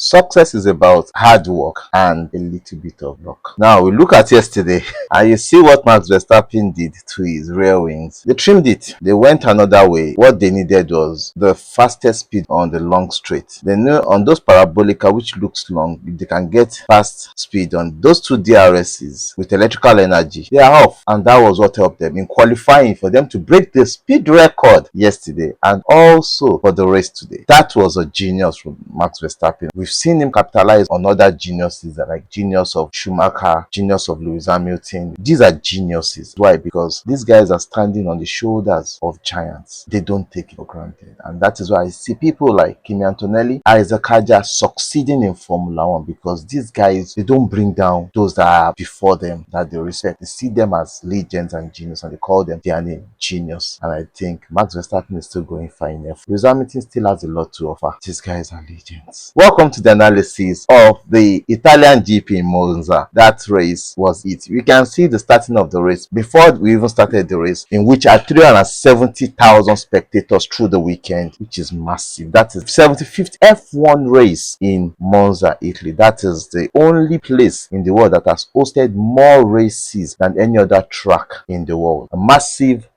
Success is about hard work and a little bit of luck. Now we look at yesterday and you see what Max Verstappen did to his rear wings. They trimmed it. They went another way. What they needed was the fastest speed on the long straight. They knew on those parabolica, which looks long, if they can get fast speed on those two DRSs with electrical energy, they are off. And that was what helped them in qualifying for them to break the speed record yesterday and also for the race today. That was a genius from Max Verstappen. We've seen him capitalize on other geniuses like genius of Schumacher, genius of Lewis Hamilton. These are geniuses. Why? Because these guys are standing on the shoulders of giants. They don't take it for granted. And that is why I see people like Kimi Antonelli, Isaac Kaja succeeding in Formula One, because these guys, they don't bring down those that are before them that they respect. They see them as legends and genius and they call them their name, genius. And I think Max Verstappen is still going fine. Lewis Hamilton still has a lot to offer. These guys are legends. Welcome to the analysis of the Italian GP in Monza. That race was it. We can see the starting of the race before we even started the race, in which are 370,000 spectators through the weekend, which is massive. That is 75th F1 race in Monza, Italy. That is the only place in the world that has hosted more races than any other track in the world. A massive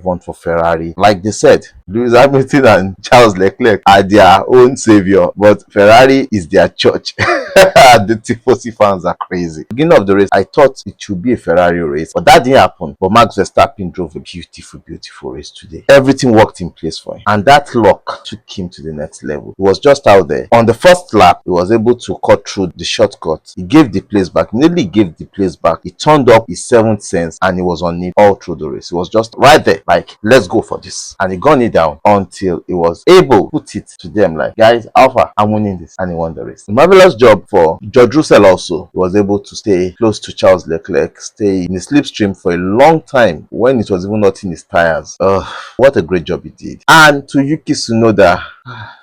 one for Ferrari. Like they said, Lewis Hamilton and Charles Leclerc are their own savior, but Ferrari is their church. The Tifosi fans are crazy. Beginning of the race, I thought it should be a Ferrari race, but that didn't happen. But Max Verstappen drove a beautiful race today. Everything worked in place for him, and that luck took him to the next level. He was just out there. On the first lap, he was able to cut through the shortcut. He gave the place back. Nearly gave the place back. He turned up his seventh sense, and he was on it all through the race. He was just right there, like, let's go for this. And he got it down until he was able to put it to them, like, guys, Alpha, I'm winning this. And he won the race. A marvelous job for George Russell also. He was able to stay close to Charles Leclerc, stay in the slipstream for a long time when it was even not in his tires. What a great job he did. And to Yuki Tsunoda,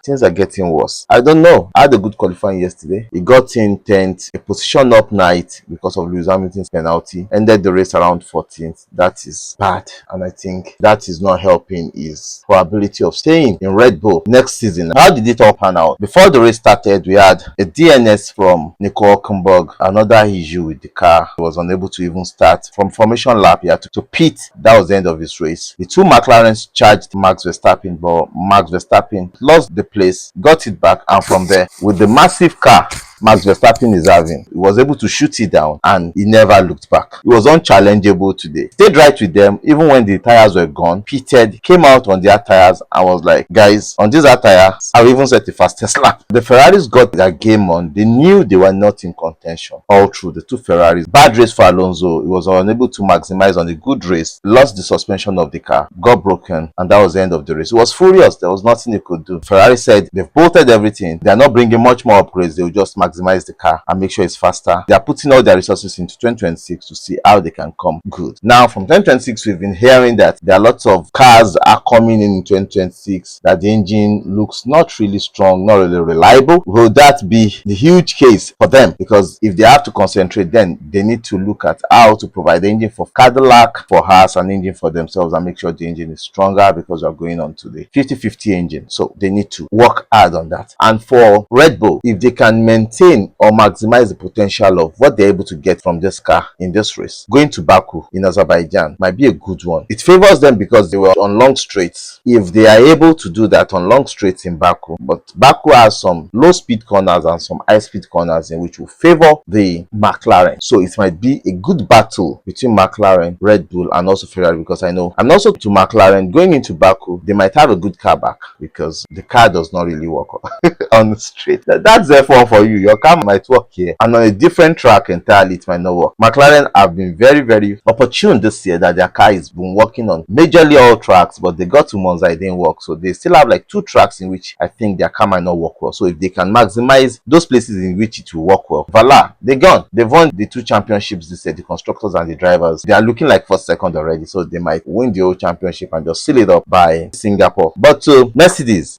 things are getting worse. I don't know. I had a good qualifying yesterday. He got in 10th, a position up night because of Lewis Hamilton's penalty. Ended the race around 14th. That is bad. And I think that is not helping his probability of staying in Red Bull next season. How did it all pan out? Before the race started, we had a DNS from Nico Hülkenberg, another issue with the car. He was unable to even start. From formation lap, he had to pit. That was the end of his race. The two McLarens charged Max Verstappen, but Max Verstappen lost the place, got it back, and from there, with the massive car Max Verstappen is having, he was able to shoot it down and he never looked back. He was unchallengeable today. Stayed right with them even when the tires were gone, pitted, came out on their tires and was like, guys, on these tires, I've even set the fastest lap. The Ferraris got their game on. They knew they were not in contention all through. The two Ferraris. Bad race for Alonso. He was unable to maximize on the good race, lost the suspension of the car, got broken, and that was the end of the race. He was furious. There was nothing he could do. Ferrari said they've bolted everything. They are not bringing much more upgrades. They will just maximize the car and make sure it's faster. They are putting all their resources into 2026 to see how they can come good. Now, from 2026, we've been hearing that there are lots of cars are coming in 2026, that the engine looks not really strong, not really reliable. Will that be the huge case for them? Because if they have to concentrate, then they need to look at how to provide the engine for Cadillac, for Haas, an engine for themselves, and make sure the engine is stronger, because we're going on to the 50-50 engine. So they need to work hard on that. And for Red Bull, if they can maintain or maximize the potential of what they're able to get from this car in this race, going to Baku in Azerbaijan might be a good one. It favors them because they were on long straights. If they are able to do that on long straights in Baku, but Baku has some low speed corners and some high speed corners in which will favor the McLaren. So it might be a good battle between McLaren, Red Bull, and also Ferrari, because I know, and also to McLaren, going into Baku, they might have a good car back because the car does not really work on the straight. That's therefore for you. Your car might work here, and on a different track entirely it might not work. McLaren have been very opportune this year that their car has been working on majorly all tracks, but they got to Monza, it didn't work. So they still have like 2 tracks in which I think their car might not work well. So if they can maximize those places in which it will work well, voila, they've won the 2 championships this year, the constructors and the drivers. They are looking like first, second already, so they might win the whole championship and just seal it up by Singapore. But to Mercedes,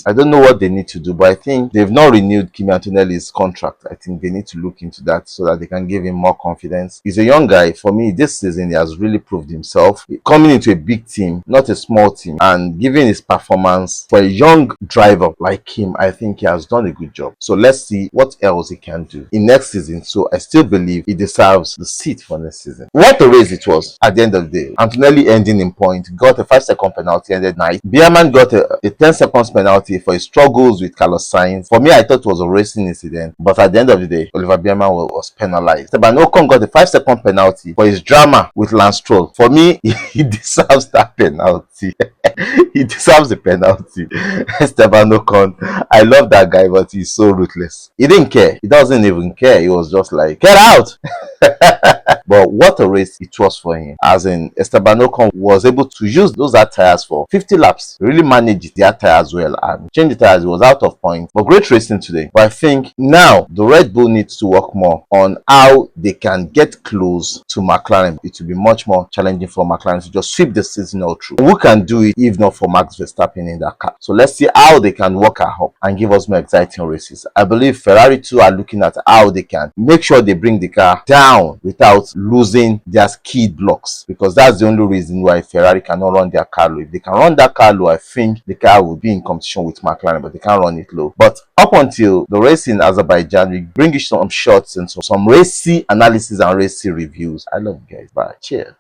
I don't know what they need to do, but I think they've not renewed Kimi Antonelli's his contract. I think they need to look into that so that they can give him more confidence. He's a young guy. For me, this season he has really proved himself, coming into a big team, not a small team, and giving his performance for a young driver like him. I think he has done a good job. So let's see what else he can do in next season. So I still believe he deserves the seat for next season. What a race it was at the end of the day. Antonelli ending in point, got a 5-second penalty, ended night. Bierman got a 10 seconds penalty for his struggles with Carlos Sainz. For me, I thought it was a racing incident, but at the end of the day, Oliver Bierman was penalized. Esteban Ocon got a 5-second penalty for his drama with Lance Stroll. For me, he deserves that penalty. He deserves a penalty. Esteban Ocon, I love that guy, but he's so ruthless. He didn't care. He doesn't even care. He was just like, get out. But what a race it was for him. As in, Esteban Ocon was able to use those hard tires for 50 laps. Really managed the hard tires well and changed the tires. He was out of point. But great racing today. But I think now the Red Bull needs to work more on how they can get close to McLaren. It will be much more challenging for McLaren to just sweep the season all through. Who can do it if not for Max Verstappen in that car? So let's see how they can work her up and give us more exciting races. I believe Ferrari too are looking at how they can make sure they bring the car down without losing their skid blocks, because that's the only reason why Ferrari cannot run their car low. If they can run that car low, I think the car will be in competition with McLaren, but they can't run it low. But up until the race in Azerbaijan, we bring you some shots and some racy analysis and racy reviews. I love you guys. Bye. Cheers.